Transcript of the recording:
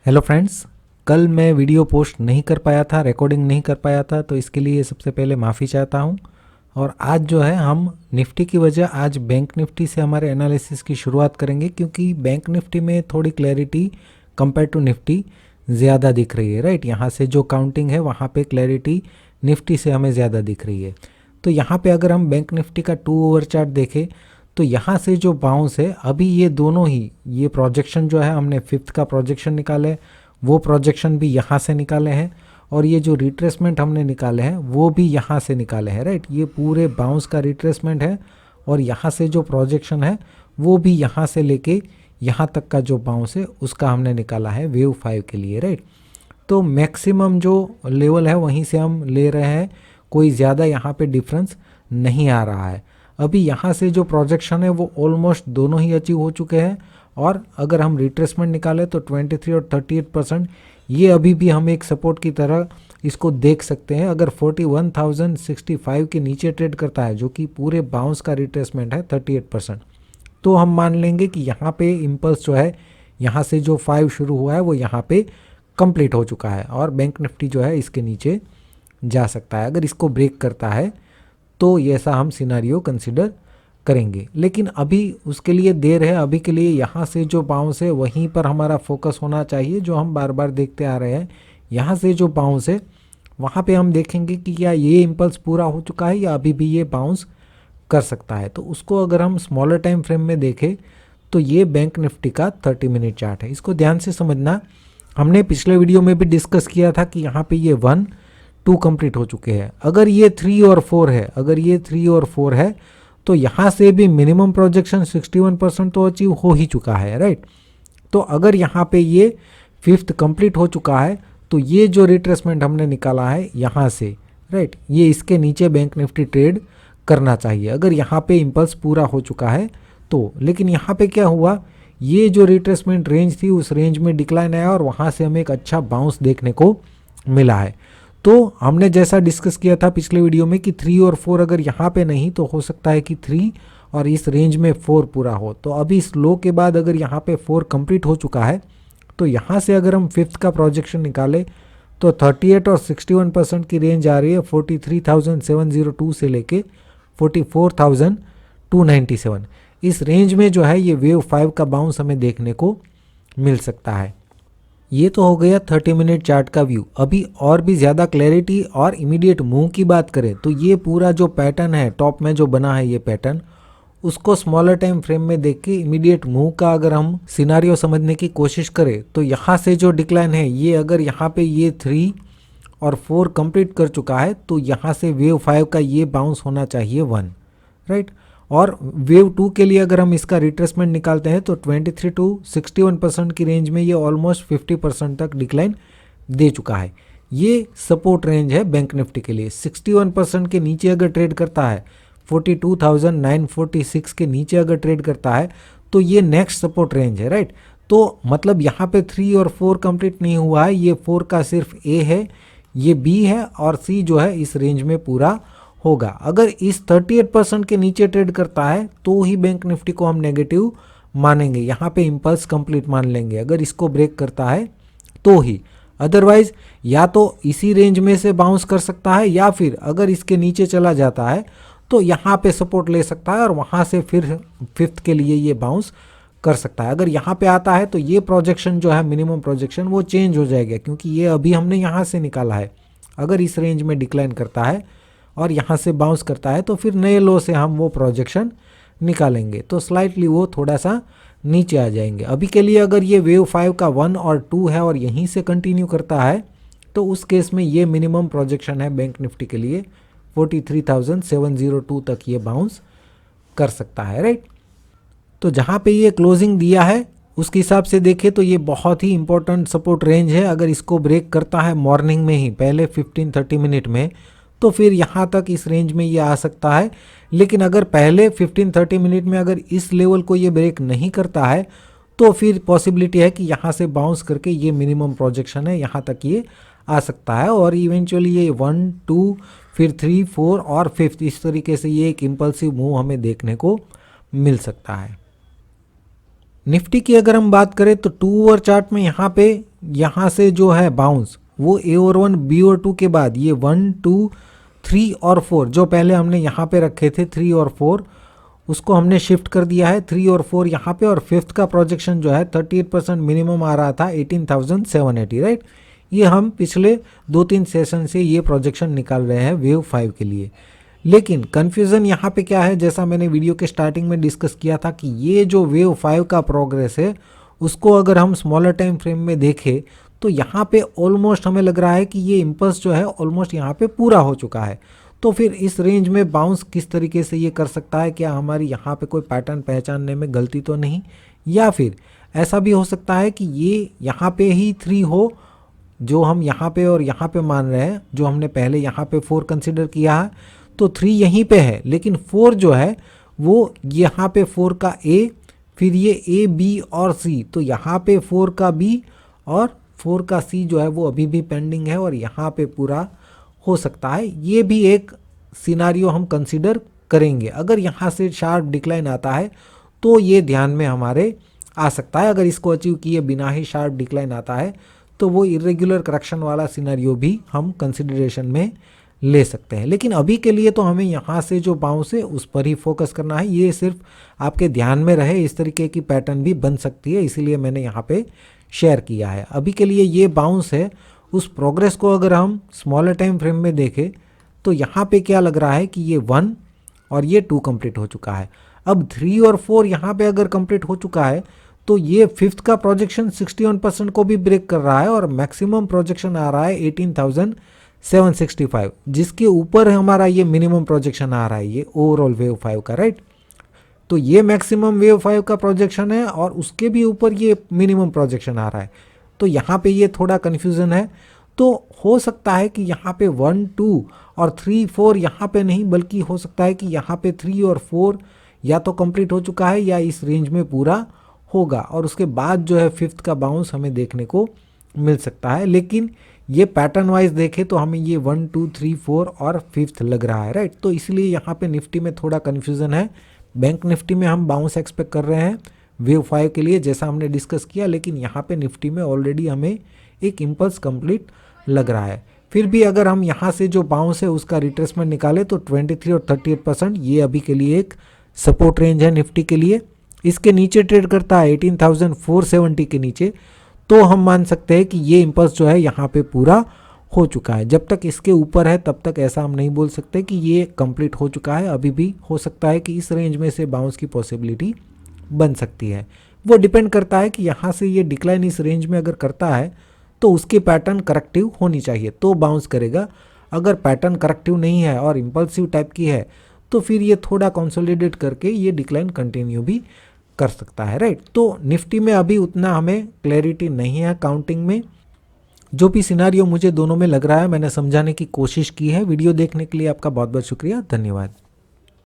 Hello friends, कल मैं video post नहीं कर पाया था, रिकॉर्डिंग नहीं कर पाया था, तो इसके लिए सबसे पहले माफ़ी चाहता हूं। और आज जो है हम निफ्टी की वजह आज बैंक निफ्टी से हमारे एनालिसिस की शुरुआत करेंगे, क्योंकि बैंक निफ्टी में थोड़ी क्लैरिटी कंपेयर टू निफ्टी ज़्यादा दिख रही है। राइट, यहाँ से जो काउंटिंग है वहाँ पे क्लैरिटी निफ्टी से हमें ज़्यादा दिख रही है। तो यहाँ पे अगर हम बैंक निफ्टी का 2 आवर चार्ट देखें तो यहाँ से जो बाउंस है, अभी ये दोनों ही ये प्रोजेक्शन जो है हमने फिफ्थ का प्रोजेक्शन निकाले, वो प्रोजेक्शन भी यहाँ से निकाले हैं, और ये जो रिट्रेसमेंट हमने निकाले हैं वो भी यहाँ से निकाले हैं। राइट, ये पूरे बाउंस का रिट्रेसमेंट है, और यहाँ से जो प्रोजेक्शन है वो भी यहाँ से लेके यहाँ तक का जो बाउंस है उसका हमने निकाला है वेव 5 के लिए। राइट, तो मैक्सिमम जो लेवल है वहीं से हम ले रहे हैं, कोई ज़्यादा यहाँ पे डिफरेंस नहीं आ रहा है। अभी यहाँ से जो प्रोजेक्शन है वो ऑलमोस्ट दोनों ही अचीव हो चुके हैं, और अगर हम रिट्रेसमेंट निकालें तो 23 और 38% ये अभी भी हम एक सपोर्ट की तरह इसको देख सकते हैं। अगर 41,065 के नीचे ट्रेड करता है, जो कि पूरे बाउंस का रिट्रेसमेंट है 38%, तो हम मान लेंगे कि यहाँ पे इम्पल्स जो है, यहाँ से जो 5 शुरू हुआ है वो यहाँ पे कंप्लीट हो चुका है, और बैंक निफ्टी जो है इसके नीचे जा सकता है। अगर इसको ब्रेक करता है तो ये ऐसा हम सिनारियो कंसिडर करेंगे, लेकिन अभी उसके लिए देर है। अभी के लिए यहाँ से जो बाउंस है वहीं पर हमारा फोकस होना चाहिए, जो हम बार बार देखते आ रहे हैं। यहाँ से जो बाउंस है वहाँ पे हम देखेंगे कि क्या ये इम्पल्स पूरा हो चुका है या अभी भी ये बाउंस कर सकता है। तो उसको अगर हम स्मॉलर टाइम फ्रेम में देखें तो ये बैंक निफ्टी का 30 मिनट चार्ट है। इसको ध्यान से समझना, हमने पिछले वीडियो में भी डिस्कस किया था कि यहाँ पे ये 1, 2 कंप्लीट हो चुके हैं। अगर ये 3 और 4 है, अगर ये 3 और 4 है तो यहाँ से भी मिनिमम प्रोजेक्शन 61% तो अचीव हो ही चुका है। राइट, तो अगर यहाँ पे ये 5th कंप्लीट हो चुका है तो ये जो रिट्रेसमेंट हमने निकाला है यहाँ से, राइट, ये इसके नीचे बैंक निफ्टी ट्रेड करना चाहिए अगर यहाँ पे इम्पल्स पूरा हो चुका है तो। लेकिन यहाँ पे क्या हुआ, ये जो रिट्रेसमेंट रेंज थी उस रेंज में डिक्लाइन आया, और वहाँ से हमें एक अच्छा बाउंस देखने को मिला है। तो हमने जैसा डिस्कस किया था पिछले वीडियो में कि 3 और 4 अगर यहाँ पे नहीं तो हो सकता है कि 3 और इस रेंज में 4 पूरा हो। तो अभी इस लो के बाद अगर यहाँ पे 4 कंप्लीट हो चुका है तो यहाँ से अगर हम 5th का प्रोजेक्शन निकालें तो 38 और 61% की रेंज आ रही है 43,702 से लेके 44,297। इस रेंज में जो है ये वेव 5 का बाउंस हमें देखने को मिल सकता है। ये तो हो गया 30 मिनट चार्ट का व्यू। अभी और भी ज़्यादा क्लैरिटी और इमीडिएट मूव की बात करें तो ये पूरा जो पैटर्न है टॉप में जो बना है, ये पैटर्न, उसको स्मॉलर टाइम फ्रेम में देख के इमीडिएट मूव का अगर हम सिनारियो समझने की कोशिश करें तो यहाँ से जो डिक्लाइन है, ये अगर यहाँ पे ये 3 और 4 कंप्लीट कर चुका है तो यहाँ से वेव 5 का ये बाउंस होना चाहिए 1। राइट, और वेव 2 के लिए अगर हम इसका रिट्रेसमेंट निकालते हैं तो 23 टू 61% की रेंज में ये ऑलमोस्ट 50% तक डिक्लाइन दे चुका है। ये सपोर्ट रेंज है बैंक निफ्टी के लिए। 61% के नीचे अगर ट्रेड करता है, 42,946 के नीचे अगर ट्रेड करता है तो ये नेक्स्ट सपोर्ट रेंज है। राइट, तो मतलब यहाँ पे 3 और 4 कंप्लीट नहीं हुआ है, ये 4 का सिर्फ ए है, ये बी है, और सी जो है इस रेंज में पूरा होगा। अगर इस 38% के नीचे ट्रेड करता है तो ही बैंक निफ्टी को हम नेगेटिव मानेंगे, यहाँ पे इम्पल्स कंप्लीट मान लेंगे अगर इसको ब्रेक करता है तो ही। अदरवाइज या तो इसी रेंज में से बाउंस कर सकता है, या फिर अगर इसके नीचे चला जाता है तो यहाँ पे सपोर्ट ले सकता है और वहाँ से फिर 5th के लिए ये बाउंस कर सकता है। अगर यहाँ पे आता है तो ये प्रोजेक्शन जो है मिनिमम प्रोजेक्शन वो चेंज हो जाएगा, क्योंकि ये अभी हमने यहाँ से निकाला है। अगर इस रेंज में डिक्लाइन करता है और यहाँ से बाउंस करता है तो फिर नए लो से हम वो प्रोजेक्शन निकालेंगे, तो स्लाइटली वो थोड़ा सा नीचे आ जाएंगे। अभी के लिए अगर ये वेव 5 का 1 और 2 है और यहीं से कंटिन्यू करता है तो उस केस में ये मिनिमम प्रोजेक्शन है बैंक निफ्टी के लिए, 43,702 तक ये बाउंस कर सकता है। राइट, तो जहाँ पे ये क्लोजिंग दिया है उसके हिसाब से देखें तो ये बहुत ही इंपॉर्टेंट सपोर्ट रेंज है। अगर इसको ब्रेक करता है मॉर्निंग में ही, पहले 15-30 मिनट में, तो फिर यहाँ तक इस रेंज में ये आ सकता है। लेकिन अगर पहले 15-30 मिनट में अगर इस लेवल को ये ब्रेक नहीं करता है तो फिर पॉसिबिलिटी है कि यहाँ से बाउंस करके ये मिनिमम प्रोजेक्शन है यहाँ तक ये आ सकता है, और इवेंचुअली ये 1, 2, फिर 3, 4 और 5th, इस तरीके से ये एक इम्पल्सिव मूव हमें देखने को मिल सकता है। निफ्टी की अगर हम बात करें तो 2 आवर चार्ट में यहाँ से जो है बाउंस वो ए और 1 बी और 2 के बाद ये 1 2 3 और 4 जो पहले हमने यहाँ पे रखे थे 3 और 4 उसको हमने शिफ्ट कर दिया है 3 और 4 यहाँ पे, और फिफ्थ का प्रोजेक्शन जो है 38% मिनिमम आ रहा था 18,780, राइट। ये हम पिछले 2-3 सेशन से ये प्रोजेक्शन निकाल रहे हैं वेव 5 के लिए। लेकिन कन्फ्यूज़न यहाँ पे क्या है, जैसा मैंने वीडियो के स्टार्टिंग में डिस्कस किया था कि ये जो वेव 5 का प्रोग्रेस है उसको अगर हम स्मॉलर टाइम फ्रेम में देखें तो यहाँ पे ऑलमोस्ट हमें लग रहा है कि ये इम्पल्स जो है ऑलमोस्ट यहाँ पे पूरा हो चुका है। तो फिर इस रेंज में बाउंस किस तरीके से ये कर सकता है, क्या हमारी यहाँ पे कोई पैटर्न पहचानने में गलती तो नहीं, या फिर ऐसा भी हो सकता है कि ये यहाँ पे ही 3 हो जो हम यहाँ पे और यहाँ पे मान रहे हैं, जो हमने पहले यहाँ पे 4 कंसिडर किया है तो 3 यहीं पे है, लेकिन 4 जो है वो यहाँ पे 4 का ए, फिर ये ए बी और सी, तो यहाँ पे 4 का बी और 4 का सी जो है वो अभी भी पेंडिंग है और यहाँ पे पूरा हो सकता है। ये भी एक सिनारियो हम कंसिडर करेंगे। अगर यहाँ से शार्प डिक्लाइन आता है तो ये ध्यान में हमारे आ सकता है। अगर इसको अचीव किए बिना ही शार्प डिक्लाइन आता है तो वो इरेगुलर करेक्शन वाला सिनारियो भी हम कंसिडरेशन में ले सकते हैं। लेकिन अभी के लिए तो हमें यहाँ से जो बाउंस है उस पर ही फोकस करना है। ये सिर्फ आपके ध्यान में रहे, इस तरीके की पैटर्न भी बन सकती है, इसीलिए मैंने यहाँ पे शेयर किया है। अभी के लिए ये बाउंस है। उस प्रोग्रेस को अगर हम स्मॉलर टाइम फ्रेम में देखें तो यहाँ पे क्या लग रहा है कि ये 1 और ये 2 कंप्लीट हो चुका है। अब 3 और 4 यहाँ पे अगर कंप्लीट हो चुका है तो ये फिफ्थ का प्रोजेक्शन 61% को भी ब्रेक कर रहा है और मैक्सिमम प्रोजेक्शन आ रहा है 18,765, जिसके ऊपर हमारा ये मिनिमम प्रोजेक्शन आ रहा है ये ओवरऑल वेव 5 का, राइट। तो ये मैक्सिमम वेव 5 का प्रोजेक्शन है और उसके भी ऊपर ये मिनिमम प्रोजेक्शन आ रहा है। तो यहाँ पे ये थोड़ा कन्फ्यूज़न है। तो हो सकता है कि यहाँ पे 1 2 और 3 4 यहाँ पे नहीं, बल्कि हो सकता है कि यहाँ पे 3 और 4 या तो कंप्लीट हो चुका है या इस रेंज में पूरा होगा और उसके बाद जो है फिफ्थ का बाउंस हमें देखने को मिल सकता है। लेकिन ये पैटर्न वाइज देखें तो हमें ये 1 2 3 4 और फिफ्थ लग रहा है, राइट। तो इसलिए यहाँ पे निफ्टी में थोड़ा कन्फ्यूज़न है। बैंक निफ्टी में हम बाउंस एक्सपेक्ट कर रहे हैं वेव 5 के लिए, जैसा हमने डिस्कस किया, लेकिन यहाँ पे निफ्टी में ऑलरेडी हमें एक इम्पल्स कंप्लीट लग रहा है। फिर भी अगर हम यहाँ से जो बाउंस है उसका रिट्रेसमेंट निकाले तो 23 और 38% ये अभी के लिए एक सपोर्ट रेंज है निफ्टी के लिए। इसके नीचे ट्रेड करता है 18,470 के नीचे, तो हम मान सकते हैं कि ये इम्पल्स जो है यहाँ पे पूरा हो चुका है। जब तक इसके ऊपर है तब तक ऐसा हम नहीं बोल सकते कि ये कंप्लीट हो चुका है। अभी भी हो सकता है कि इस रेंज में से बाउंस की पॉसिबिलिटी बन सकती है। वो डिपेंड करता है कि यहाँ से ये डिक्लाइन इस रेंज में अगर करता है तो उसकी पैटर्न करेक्टिव होनी चाहिए तो बाउंस करेगा। अगर पैटर्न करेक्टिव नहीं है और इम्पल्सिव टाइप की है तो फिर ये थोड़ा कंसोलिडेट करके ये डिक्लाइन कंटिन्यू भी कर सकता है, राइट। तो निफ्टी में अभी उतना हमें क्लैरिटी नहीं है काउंटिंग में। जो भी सिनारियो मुझे दोनों में लग रहा है मैंने समझाने की कोशिश की है। वीडियो देखने के लिए आपका बहुत बहुत शुक्रिया, धन्यवाद।